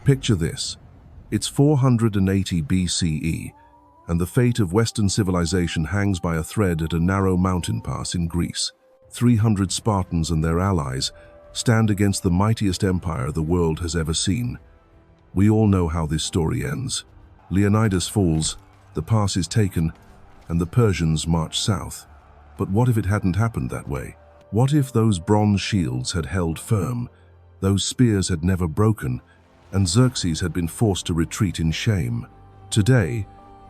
Picture this. It's 480 BCE, and the fate of Western civilization hangs by a thread at a narrow mountain pass in Greece. 300 Spartans and their allies stand against the mightiest empire the world has ever seen. We all know how this story ends. Leonidas falls, the pass is taken, and the Persians march south. But what if it hadn't happened that way? What if those bronze shields had held firm, those spears had never broken, and Xerxes had been forced to retreat in shame? Today,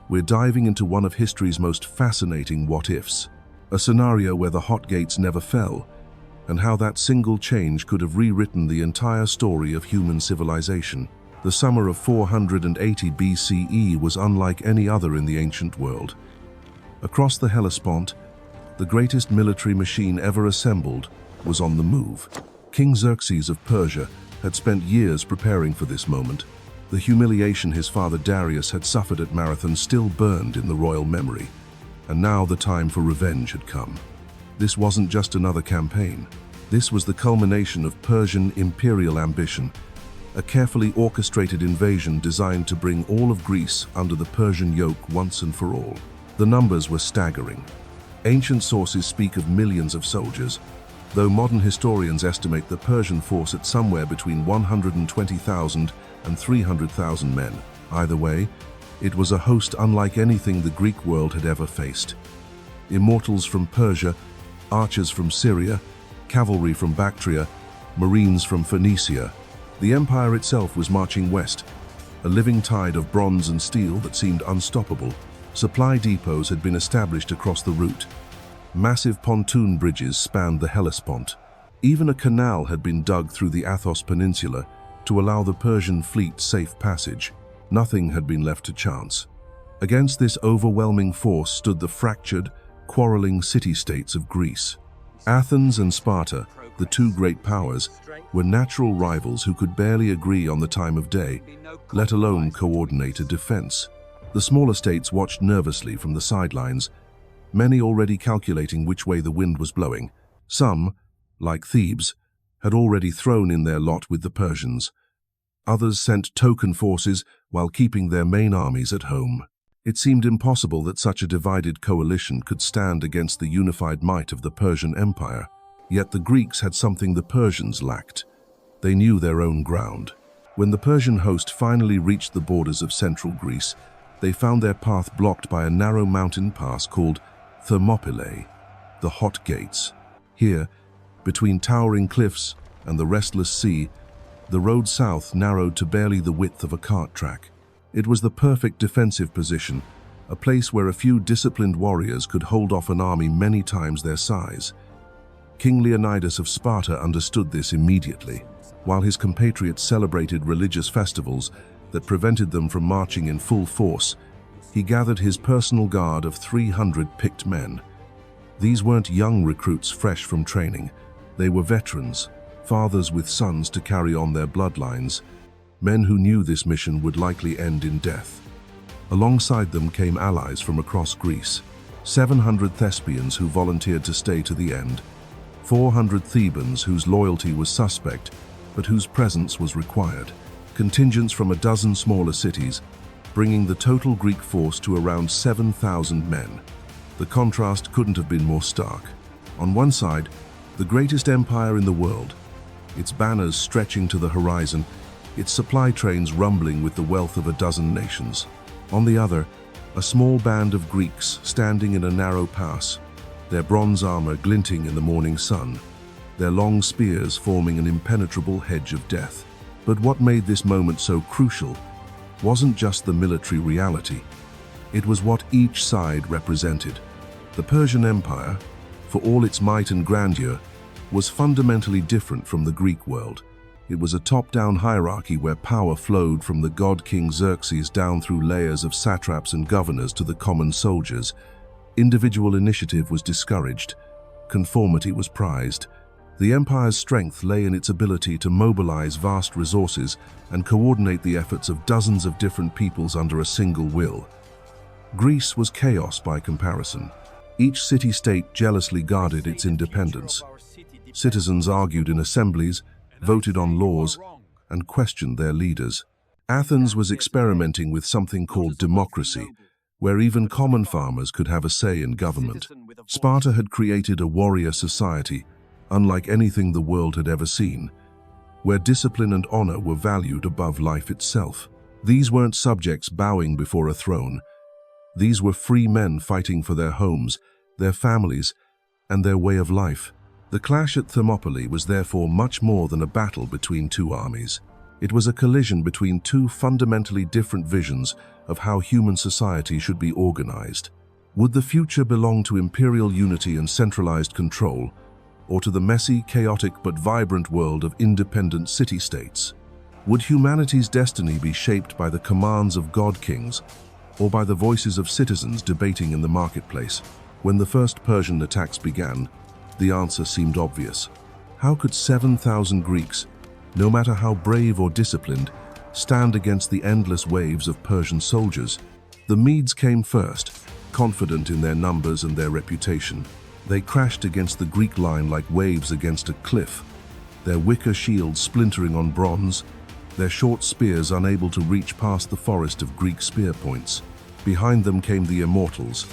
we're diving into one of history's most fascinating what-ifs, a scenario where the hot gates never fell, and how that single change could have rewritten the entire story of human civilization. The summer of 480 BCE was unlike any other in the ancient world. Across the Hellespont, the greatest military machine ever assembled was on the move. King Xerxes of Persia had spent years preparing for this moment. The humiliation his father Darius had suffered at Marathon still burned in the royal memory, and now the time for revenge had come. This wasn't just another campaign. This was the culmination of Persian imperial ambition, a carefully orchestrated invasion designed to bring all of Greece under the Persian yoke once and for all. The numbers were staggering. Ancient sources speak of millions of soldiers, though modern historians estimate the Persian force at somewhere between 120,000 and 300,000 men. Either way, it was a host unlike anything the Greek world had ever faced. Immortals from Persia, archers from Syria, cavalry from Bactria, marines from Phoenicia. The empire itself was marching west, a living tide of bronze and steel that seemed unstoppable. Supply depots had been established across the route. Massive pontoon bridges spanned the Hellespont. Even a canal had been dug through the Athos Peninsula to allow the Persian fleet safe passage. Nothing had been left to chance. Against this overwhelming force stood the fractured, quarreling city-states of Greece. Athens and Sparta, the two great powers, were natural rivals who could barely agree on the time of day, let alone coordinate a defense. The smaller states watched nervously from the sidelines, many already calculating which way the wind was blowing. Some, like Thebes, had already thrown in their lot with the Persians. Others sent token forces while keeping their main armies at home. It seemed impossible that such a divided coalition could stand against the unified might of the Persian Empire. Yet the Greeks had something the Persians lacked. They knew their own ground. When the Persian host finally reached the borders of central Greece, they found their path blocked by a narrow mountain pass called Thermopylae, the Hot Gates. Here, between towering cliffs and the restless sea, the road south narrowed to barely the width of a cart track. It was the perfect defensive position, a place where a few disciplined warriors could hold off an army many times their size. King Leonidas of Sparta understood this immediately. While his compatriots celebrated religious festivals that prevented them from marching in full force, he gathered his personal guard of 300 picked men. These weren't young recruits fresh from training. They were veterans, fathers with sons to carry on their bloodlines, men who knew this mission would likely end in death. Alongside them came allies from across Greece, 700 Thespians who volunteered to stay to the end, 400 Thebans whose loyalty was suspect, but whose presence was required, contingents from a dozen smaller cities, bringing the total Greek force to around 7,000 men. The contrast couldn't have been more stark. On one side, the greatest empire in the world, its banners stretching to the horizon, its supply trains rumbling with the wealth of a dozen nations. On the other, a small band of Greeks standing in a narrow pass, their bronze armor glinting in the morning sun, their long spears forming an impenetrable hedge of death. But what made this moment so crucial wasn't just the military reality. It was what each side represented. The Persian Empire, for all its might and grandeur, was fundamentally different from the Greek world. It was a top-down hierarchy where power flowed from the god King Xerxes down through layers of satraps and governors to the common soldiers. Individual initiative was discouraged. Conformity was prized. The empire's strength lay in its ability to mobilize vast resources and coordinate the efforts of dozens of different peoples under a single will. Greece was chaos by comparison. Each city-state jealously guarded its independence. Citizens argued in assemblies, voted on laws, and questioned their leaders. Athens was experimenting with something called democracy, where even common farmers could have a say in government. Sparta had created a warrior society, unlike anything the world had ever seen, where discipline and honor were valued above life itself. These weren't subjects bowing before a throne. These were free men fighting for their homes, their families, and their way of life. The clash at Thermopylae was therefore much more than a battle between two armies. It was a collision between two fundamentally different visions of how human society should be organized. Would the future belong to imperial unity and centralized control, or to the messy, chaotic but vibrant world of independent city-states? Would humanity's destiny be shaped by the commands of god-kings, or by the voices of citizens debating in the marketplace? When the first Persian attacks began, the answer seemed obvious. How could 7,000 Greeks, no matter how brave or disciplined, stand against the endless waves of Persian soldiers? The Medes came first, confident in their numbers and their reputation. They crashed against the Greek line like waves against a cliff, their wicker shields splintering on bronze, their short spears unable to reach past the forest of Greek spear points. Behind them came the Immortals,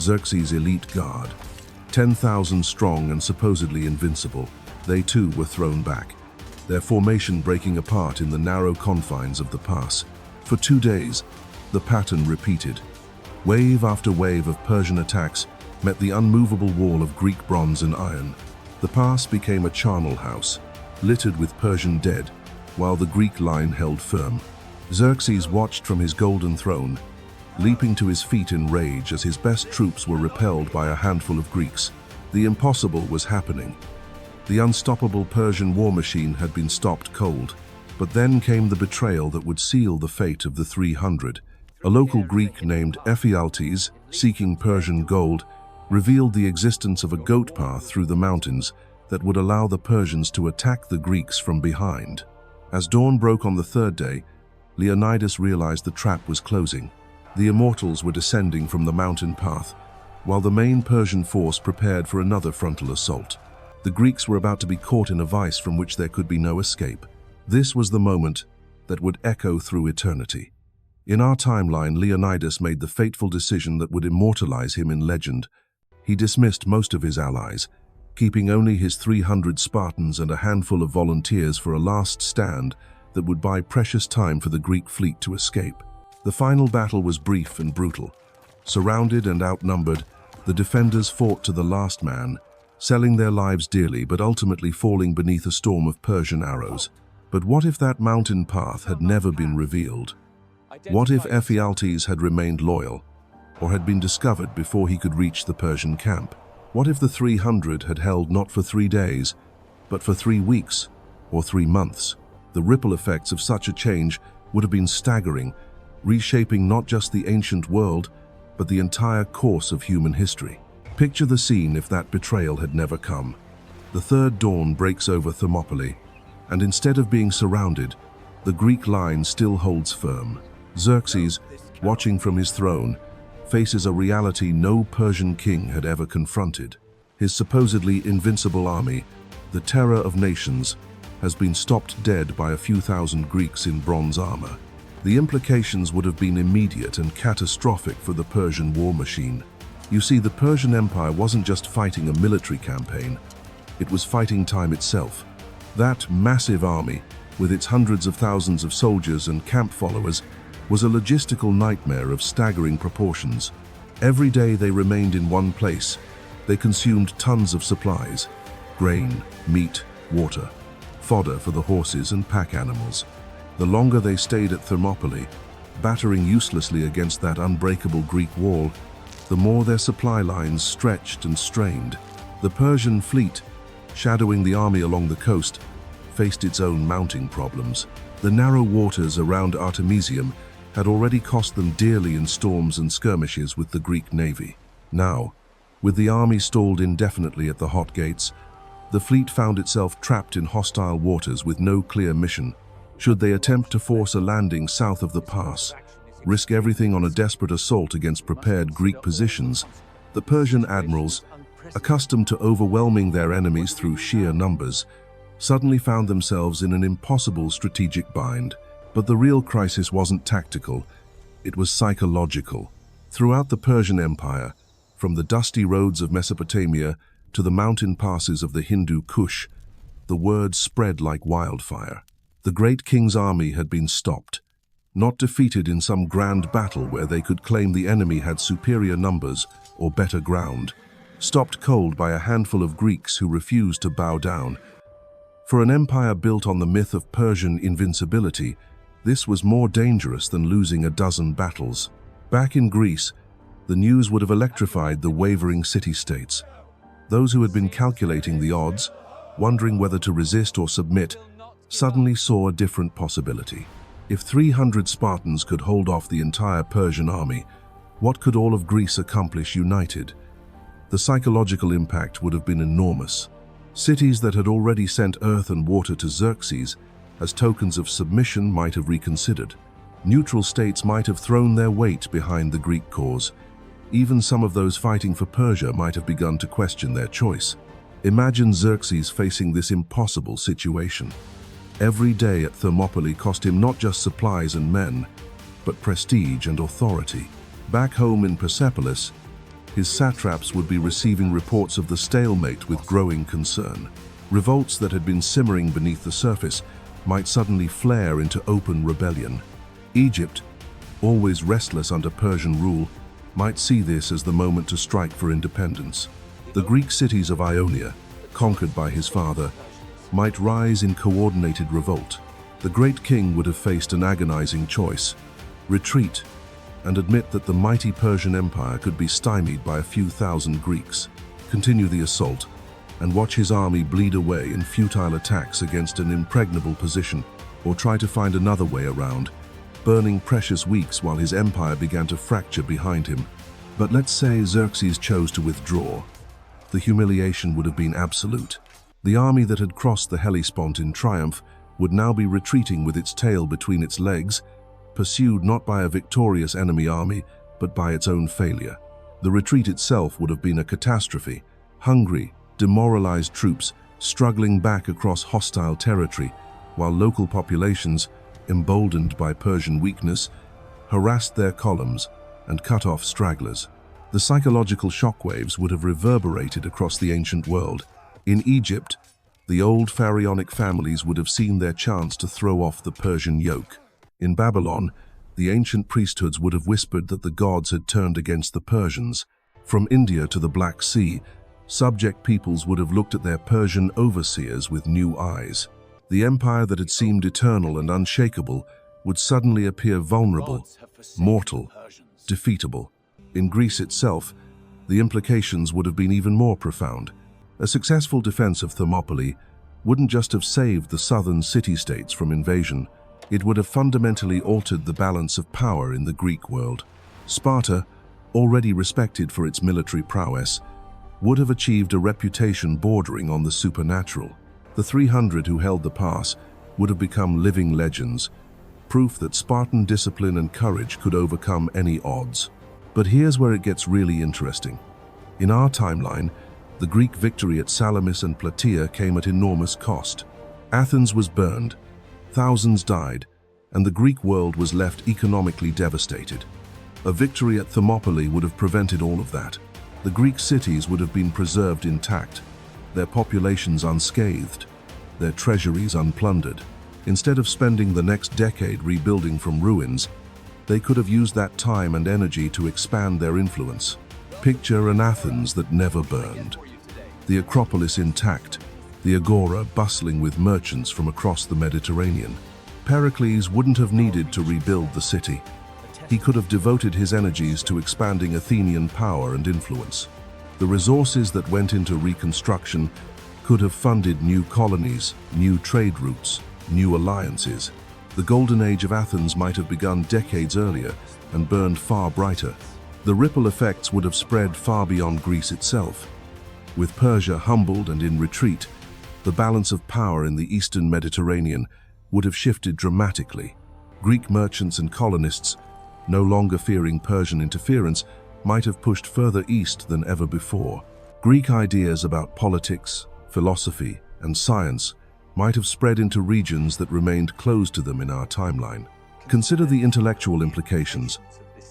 Xerxes' elite guard. 10,000 strong and supposedly invincible, they too were thrown back, their formation breaking apart in the narrow confines of the pass. For 2 days, the pattern repeated. Wave after wave of Persian attacks met the unmovable wall of Greek bronze and iron. The pass became a charnel house, littered with Persian dead, while the Greek line held firm. Xerxes watched from his golden throne, leaping to his feet in rage as his best troops were repelled by a handful of Greeks. The impossible was happening. The unstoppable Persian war machine had been stopped cold. But then came the betrayal that would seal the fate of the 300. A local Greek named Ephialtes, seeking Persian gold, revealed the existence of a goat path through the mountains that would allow the Persians to attack the Greeks from behind. As dawn broke on the third day, Leonidas realized the trap was closing. The Immortals were descending from the mountain path, while the main Persian force prepared for another frontal assault. The Greeks were about to be caught in a vice from which there could be no escape. This was the moment that would echo through eternity. In our timeline, Leonidas made the fateful decision that would immortalize him in legend. He dismissed most of his allies, keeping only his 300 Spartans and a handful of volunteers for a last stand that would buy precious time for the Greek fleet to escape. The final battle was brief and brutal. Surrounded and outnumbered, the defenders fought to the last man, selling their lives dearly but ultimately falling beneath a storm of Persian arrows. But what if that mountain path had never been revealed? What if Ephialtes had remained loyal, or had been discovered before he could reach the Persian camp? What if the 300 had held not for 3 days, but for 3 weeks or 3 months? The ripple effects of such a change would have been staggering, reshaping not just the ancient world, but the entire course of human history. Picture the scene if that betrayal had never come. The third dawn breaks over Thermopylae, and instead of being surrounded, the Greek line still holds firm. Xerxes, watching from his throne, faces a reality no Persian king had ever confronted. His supposedly invincible army, the terror of nations, has been stopped dead by a few thousand Greeks in bronze armor. The implications would have been immediate and catastrophic for the Persian war machine. You see, the Persian Empire wasn't just fighting a military campaign, it was fighting time itself. That massive army, with its hundreds of thousands of soldiers and camp followers, was a logistical nightmare of staggering proportions. Every day they remained in one place, they consumed tons of supplies: grain, meat, water, fodder for the horses and pack animals. The longer they stayed at Thermopylae, battering uselessly against that unbreakable Greek wall, the more their supply lines stretched and strained. The Persian fleet, shadowing the army along the coast, faced its own mounting problems. The narrow waters around Artemisium had already cost them dearly in storms and skirmishes with the Greek navy. Now, with the army stalled indefinitely at the hot gates, the fleet found itself trapped in hostile waters with no clear mission. Should they attempt to force a landing south of the pass, risk everything on a desperate assault against prepared Greek positions, the Persian admirals, accustomed to overwhelming their enemies through sheer numbers, suddenly found themselves in an impossible strategic bind. But the real crisis wasn't tactical, it was psychological. Throughout the Persian Empire, from the dusty roads of Mesopotamia to the mountain passes of the Hindu Kush, the word spread like wildfire. The great king's army had been stopped, not defeated in some grand battle where they could claim the enemy had superior numbers or better ground, stopped cold by a handful of Greeks who refused to bow down. For an empire built on the myth of Persian invincibility, this was more dangerous than losing a dozen battles. Back in Greece, the news would have electrified the wavering city-states. Those who had been calculating the odds, wondering whether to resist or submit, suddenly saw a different possibility. If 300 Spartans could hold off the entire Persian army, what could all of Greece accomplish united? The psychological impact would have been enormous. Cities that had already sent earth and water to Xerxes as tokens of submission might have reconsidered. Neutral states might have thrown their weight behind the Greek cause. Even some of those fighting for Persia might have begun to question their choice. Imagine Xerxes facing this impossible situation. Every day at Thermopylae cost him not just supplies and men, but prestige and authority. Back home in Persepolis, his satraps would be receiving reports of the stalemate with growing concern. Revolts that had been simmering beneath the surface might suddenly flare into open rebellion. Egypt, always restless under Persian rule, might see this as the moment to strike for independence. The Greek cities of Ionia, conquered by his father, might rise in coordinated revolt. The great king would have faced an agonizing choice: retreat and admit that the mighty Persian Empire could be stymied by a few thousand Greeks, continue the assault, and watch his army bleed away in futile attacks against an impregnable position, or try to find another way around, burning precious weeks while his empire began to fracture behind him. But let's say Xerxes chose to withdraw. The humiliation would have been absolute. The army that had crossed the Hellespont in triumph would now be retreating with its tail between its legs, pursued not by a victorious enemy army, but by its own failure. The retreat itself would have been a catastrophe. Hungry, demoralized troops struggling back across hostile territory, while local populations, emboldened by Persian weakness, harassed their columns and cut off stragglers. The psychological shockwaves would have reverberated across the ancient world. In Egypt, the old pharaonic families would have seen their chance to throw off the Persian yoke. In Babylon, the ancient priesthoods would have whispered that the gods had turned against the Persians. From India to the Black Sea, subject peoples would have looked at their Persian overseers with new eyes. The empire that had seemed eternal and unshakable would suddenly appear vulnerable, mortal, defeatable. In Greece itself, the implications would have been even more profound. A successful defense of Thermopylae wouldn't just have saved the southern city-states from invasion, it would have fundamentally altered the balance of power in the Greek world. Sparta, already respected for its military prowess, would have achieved a reputation bordering on the supernatural. The 300 who held the pass would have become living legends, proof that Spartan discipline and courage could overcome any odds. But here's where it gets really interesting. In our timeline, the Greek victory at Salamis and Plataea came at enormous cost. Athens was burned, thousands died, and the Greek world was left economically devastated. A victory at Thermopylae would have prevented all of that. The Greek cities would have been preserved intact, their populations unscathed, their treasuries unplundered. Instead of spending the next decade rebuilding from ruins, they could have used that time and energy to expand their influence. Picture an Athens that never burned. The Acropolis intact, the Agora bustling with merchants from across the Mediterranean. Pericles wouldn't have needed to rebuild the city. He could have devoted his energies to expanding Athenian power and influence. The resources that went into reconstruction could have funded new colonies, new trade routes, new alliances. The golden age of Athens might have begun decades earlier and burned far brighter. The ripple effects would have spread far beyond Greece itself. With Persia humbled and in retreat, the balance of power in the eastern Mediterranean would have shifted dramatically. Greek merchants and colonists, no longer fearing Persian interference, might have pushed further east than ever before. Greek ideas about politics, philosophy, and science might have spread into regions that remained closed to them in our timeline. Consider the intellectual implications.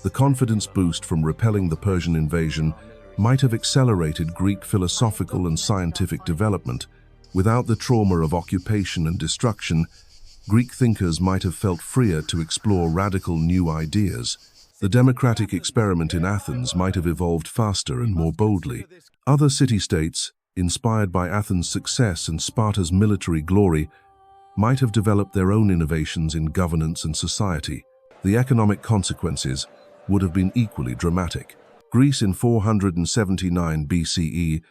The confidence boost from repelling the Persian invasion might have accelerated Greek philosophical and scientific development. Without the trauma of occupation and destruction, Greek thinkers might have felt freer to explore radical new ideas. The democratic experiment in Athens might have evolved faster and more boldly. Other city-states, inspired by Athens' success and Sparta's military glory, might have developed their own innovations in governance and society. The economic consequences would have been equally dramatic. Greece in 479 BCE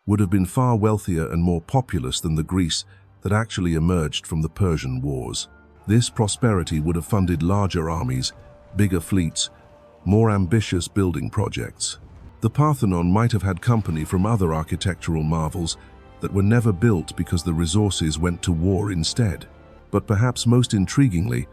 would have been far wealthier and more populous than the Greece that actually emerged from the Persian Wars. This prosperity would have funded larger armies, bigger fleets, more ambitious building projects. The Parthenon might have had company from other architectural marvels that were never built because the resources went to war instead. But perhaps most intriguingly,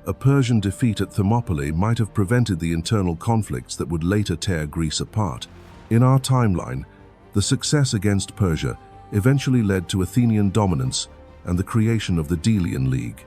a Persian defeat at Thermopylae might have prevented the internal conflicts that would later tear Greece apart. In our timeline, the success against Persia eventually led to Athenian dominance and the creation of the Delian League,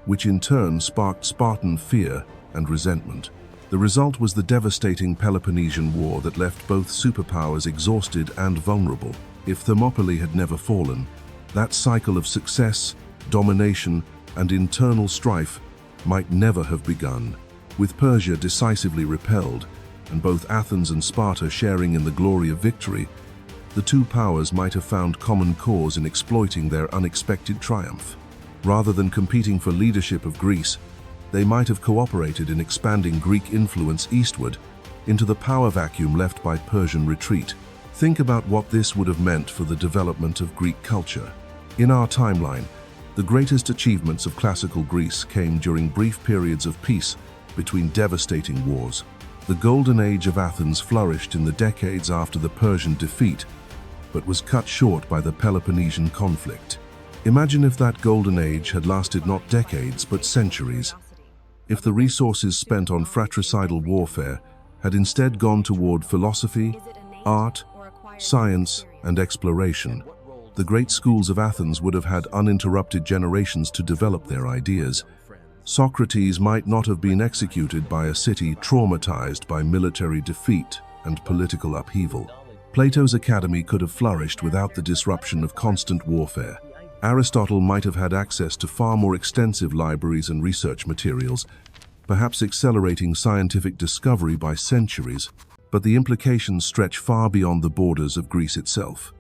which in turn sparked Spartan fear and resentment. The result was the devastating Peloponnesian War that left both superpowers exhausted and vulnerable. If Thermopylae had never fallen, that cycle of success, domination, and internal strife might never have begun. With Persia decisively repelled, and both Athens and Sparta sharing in the glory of victory, the two powers might have found common cause in exploiting their unexpected triumph. Rather than competing for leadership of Greece, they might have cooperated in expanding Greek influence eastward into the power vacuum left by Persian retreat. Think about what this would have meant for the development of Greek culture. In our timeline, the greatest achievements of classical Greece came during brief periods of peace between devastating wars. The Golden Age of Athens flourished in the decades after the Persian defeat, but was cut short by the Peloponnesian conflict. Imagine if that Golden Age had lasted not decades but centuries. If the resources spent on fratricidal warfare had instead gone toward philosophy, art, science, and exploration, the great schools of Athens would have had uninterrupted generations to develop their ideas. Socrates might not have been executed by a city traumatized by military defeat and political upheaval. Plato's academy could have flourished without the disruption of constant warfare. Aristotle might have had access to far more extensive libraries and research materials, perhaps accelerating scientific discovery by centuries, but the implications stretch far beyond the borders of Greece itself.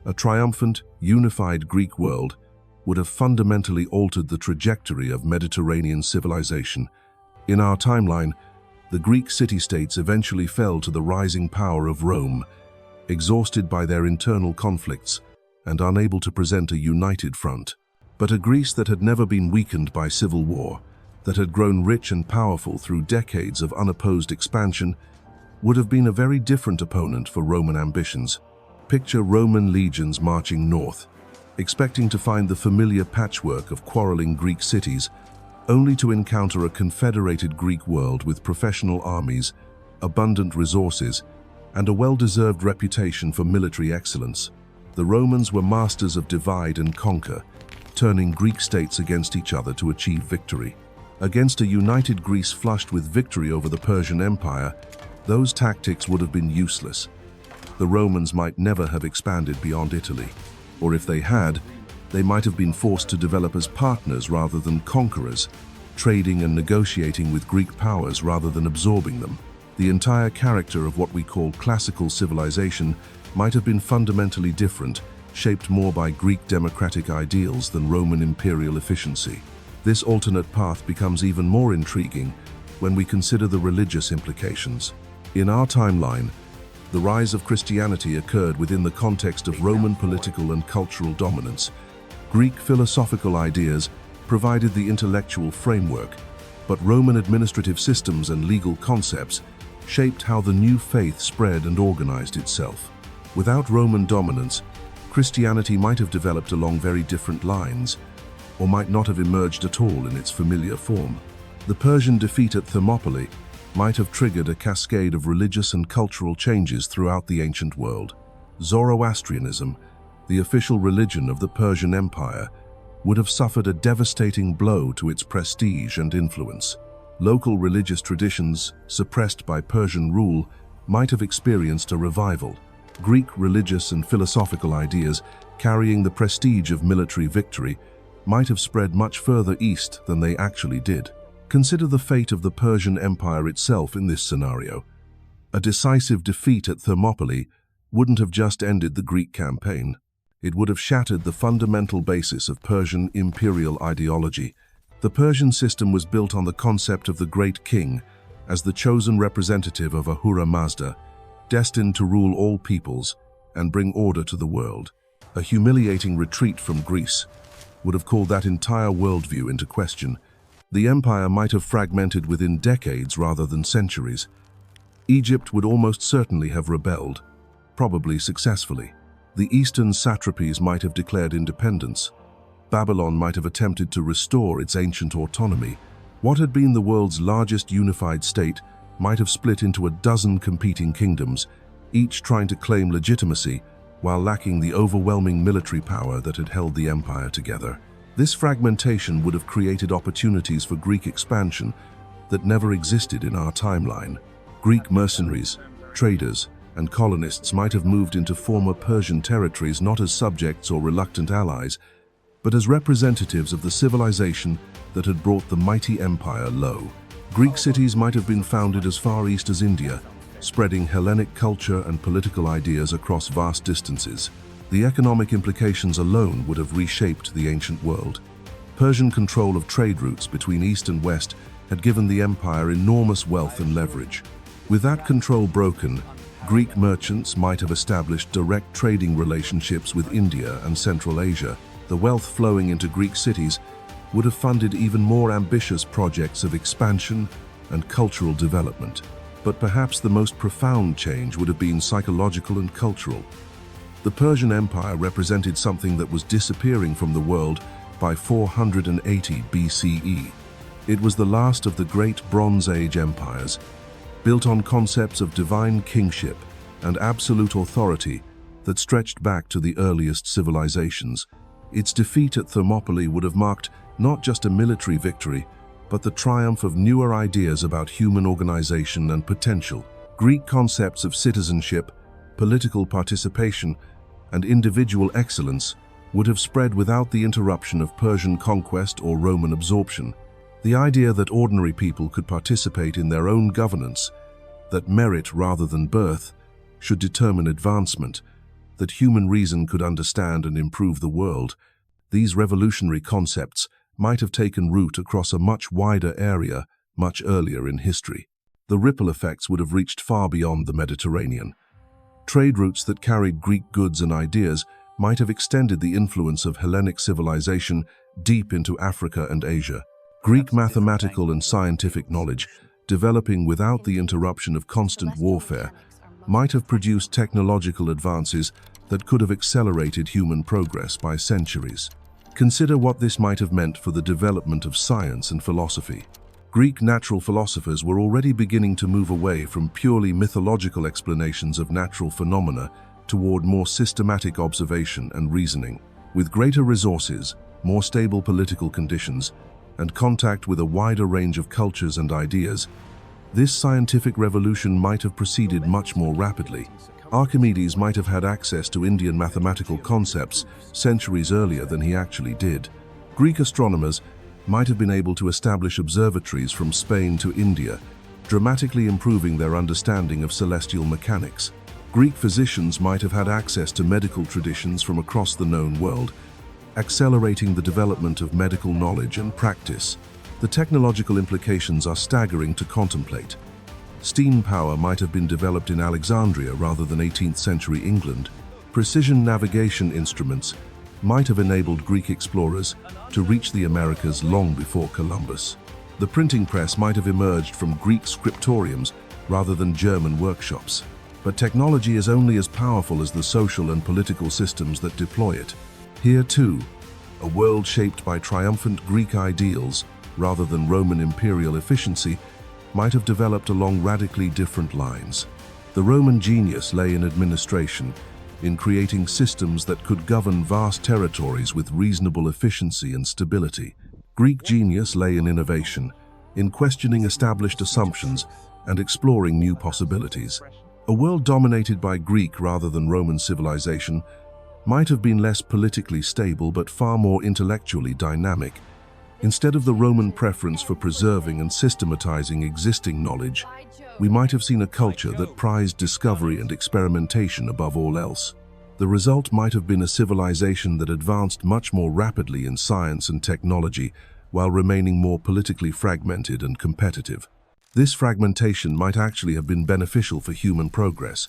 A triumphant, unified Greek world would have fundamentally altered the trajectory of Mediterranean civilization. In our timeline, the Greek city-states eventually fell to the rising power of Rome, exhausted by their internal conflicts and unable to present a united front. But a Greece that had never been weakened by civil war, that had grown rich and powerful through decades of unopposed expansion, would have been a very different opponent for Roman ambitions. Picture Roman legions marching north, expecting to find the familiar patchwork of quarreling Greek cities, only to encounter a confederated Greek world with professional armies, abundant resources, and a well-deserved reputation for military excellence. The Romans were masters of divide and conquer, turning Greek states against each other to achieve victory. Against a united Greece flushed with victory over the Persian Empire, those tactics would have been useless. The Romans might never have expanded beyond Italy, or if they had, they might have been forced to develop as partners rather than conquerors, trading and negotiating with Greek powers rather than absorbing them. The entire character of what we call classical civilization might have been fundamentally different, shaped more by Greek democratic ideals than Roman imperial efficiency. This alternate path becomes even more intriguing when we consider the religious implications. In our timeline, the rise of Christianity occurred within the context of Roman political and cultural dominance. Greek philosophical ideas provided the intellectual framework, but Roman administrative systems and legal concepts shaped how the new faith spread and organized itself. Without Roman dominance, Christianity might have developed along very different lines, or might not have emerged at all in its familiar form. The Persian defeat at Thermopylae might have triggered a cascade of religious and cultural changes throughout the ancient world. Zoroastrianism, the official religion of the Persian Empire, would have suffered a devastating blow to its prestige and influence. Local religious traditions, suppressed by Persian rule, might have experienced a revival. Greek religious and philosophical ideas, carrying the prestige of military victory, might have spread much further east than they actually did. Consider the fate of the Persian Empire itself in this scenario. A decisive defeat at Thermopylae wouldn't have just ended the Greek campaign. It would have shattered the fundamental basis of Persian imperial ideology. The Persian system was built on the concept of the great king as the chosen representative of Ahura Mazda, destined to rule all peoples and bring order to the world. A humiliating retreat from Greece would have called that entire worldview into question. The empire might have fragmented within decades rather than centuries. Egypt would almost certainly have rebelled, probably successfully. The eastern satrapies might have declared independence. Babylon might have attempted to restore its ancient autonomy. What had been the world's largest unified state might have split into a dozen competing kingdoms, each trying to claim legitimacy while lacking the overwhelming military power that had held the empire together. This fragmentation would have created opportunities for Greek expansion that never existed in our timeline. Greek mercenaries, traders, and colonists might have moved into former Persian territories not as subjects or reluctant allies, but as representatives of the civilization that had brought the mighty empire low. Greek cities might have been founded as far east as India, spreading Hellenic culture and political ideas across vast distances. The economic implications alone would have reshaped the ancient world. Persian control of trade routes between east and west had given the empire enormous wealth and leverage. With that control broken, Greek merchants might have established direct trading relationships with India and Central Asia. The wealth flowing into Greek cities would have funded even more ambitious projects of expansion and cultural development. But perhaps the most profound change would have been psychological and cultural. The Persian Empire represented something that was disappearing from the world by 480 BCE. It was the last of the great Bronze Age empires, built on concepts of divine kingship and absolute authority that stretched back to the earliest civilizations. Its defeat at Thermopylae would have marked not just a military victory, but the triumph of newer ideas about human organization and potential. Greek concepts of citizenship, political participation, and individual excellence would have spread without the interruption of Persian conquest or Roman absorption. The idea that ordinary people could participate in their own governance, that merit rather than birth should determine advancement, that human reason could understand and improve the world, these revolutionary concepts might have taken root across a much wider area much earlier in history. The ripple effects would have reached far beyond the Mediterranean. Trade routes that carried Greek goods and ideas might have extended the influence of Hellenic civilization deep into Africa and Asia. Greek mathematical and scientific knowledge, developing without the interruption of constant warfare, might have produced technological advances that could have accelerated human progress by centuries. Consider what this might have meant for the development of science and philosophy. Greek natural philosophers were already beginning to move away from purely mythological explanations of natural phenomena toward more systematic observation and reasoning. With greater resources, more stable political conditions, and contact with a wider range of cultures and ideas, this scientific revolution might have proceeded much more rapidly. Archimedes might have had access to Indian mathematical concepts centuries earlier than he actually did. Greek astronomers might have been able to establish observatories from Spain to India, dramatically improving their understanding of celestial mechanics. Greek physicians might have had access to medical traditions from across the known world, accelerating the development of medical knowledge and practice. The technological implications are staggering to contemplate. Steam power might have been developed in Alexandria rather than 18th century England. Precision navigation instruments might have enabled Greek explorers to reach the Americas long before Columbus. The printing press might have emerged from Greek scriptoriums rather than German workshops. But technology is only as powerful as the social and political systems that deploy it. Here too, a world shaped by triumphant Greek ideals rather than Roman imperial efficiency might have developed along radically different lines. The Roman genius lay in administration, in creating systems that could govern vast territories with reasonable efficiency and stability. Greek genius lay in innovation, in questioning established assumptions and exploring new possibilities. A world dominated by Greek rather than Roman civilization might have been less politically stable but far more intellectually dynamic. Instead of the Roman preference for preserving and systematizing existing knowledge, we might have seen a culture that prized discovery and experimentation above all else. The result might have been a civilization that advanced much more rapidly in science and technology while remaining more politically fragmented and competitive. This fragmentation might actually have been beneficial for human progress.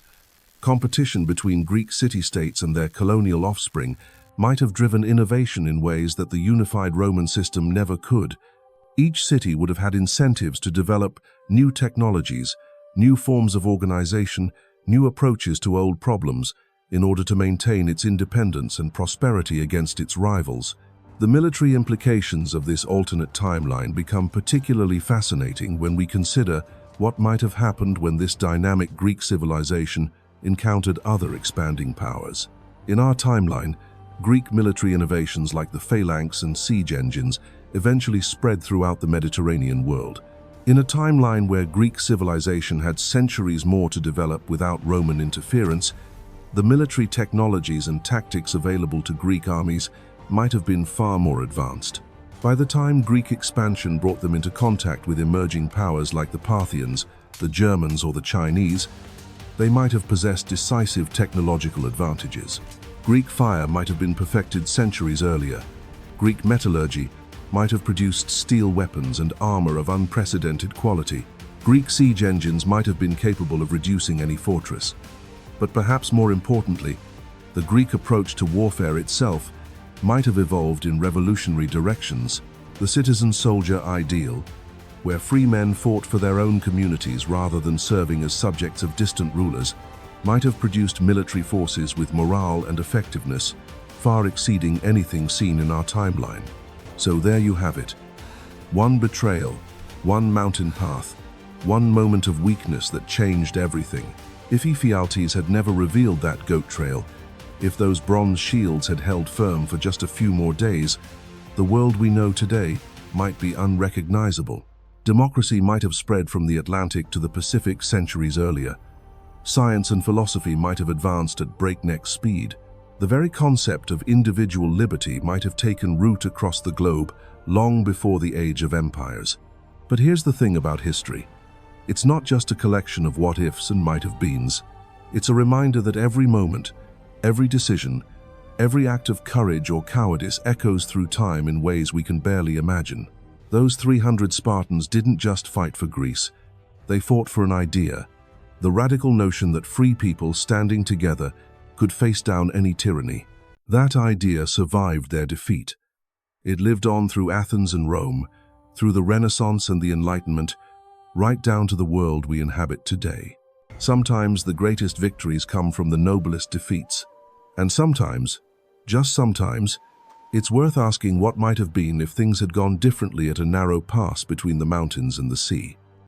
Competition between Greek city-states and their colonial offspring might have driven innovation in ways that the unified Roman system never could. Each city would have had incentives to develop new technologies, new forms of organization, new approaches to old problems, in order to maintain its independence and prosperity against its rivals. The military implications of this alternate timeline become particularly fascinating when we consider what might have happened when this dynamic Greek civilization encountered other expanding powers. In our timeline, Greek military innovations like the phalanx and siege engines eventually spread throughout the Mediterranean world. In a timeline where Greek civilization had centuries more to develop without Roman interference, the military technologies and tactics available to Greek armies might have been far more advanced. By the time Greek expansion brought them into contact with emerging powers like the Parthians, the Germans, or the Chinese, they might have possessed decisive technological advantages. Greek fire might have been perfected centuries earlier. Greek metallurgy might have produced steel weapons and armor of unprecedented quality. Greek siege engines might have been capable of reducing any fortress. But perhaps more importantly, the Greek approach to warfare itself might have evolved in revolutionary directions. The citizen-soldier ideal, where free men fought for their own communities rather than serving as subjects of distant rulers, might have produced military forces with morale and effectiveness far exceeding anything seen in our timeline. So there you have it. One betrayal, one mountain path, one moment of weakness that changed everything. If Ephialtes had never revealed that goat trail, if those bronze shields had held firm for just a few more days, the world we know today might be unrecognizable. Democracy might have spread from the Atlantic to the Pacific centuries earlier. Science and philosophy might have advanced at breakneck speed. The very concept of individual liberty might have taken root across the globe long before the age of empires. But here's the thing about history. It's not just a collection of what-ifs and might-have-beens. It's a reminder that every moment, every decision, every act of courage or cowardice echoes through time in ways we can barely imagine. Those 300 Spartans didn't just fight for Greece. They fought for an idea, the radical notion that free people standing together could face down any tyranny. That idea survived their defeat. It lived on through Athens and Rome, through the Renaissance and the Enlightenment, right down to the world we inhabit today. Sometimes the greatest victories come from the noblest defeats. And sometimes, just sometimes, it's worth asking what might have been if things had gone differently at a narrow pass between the mountains and the sea.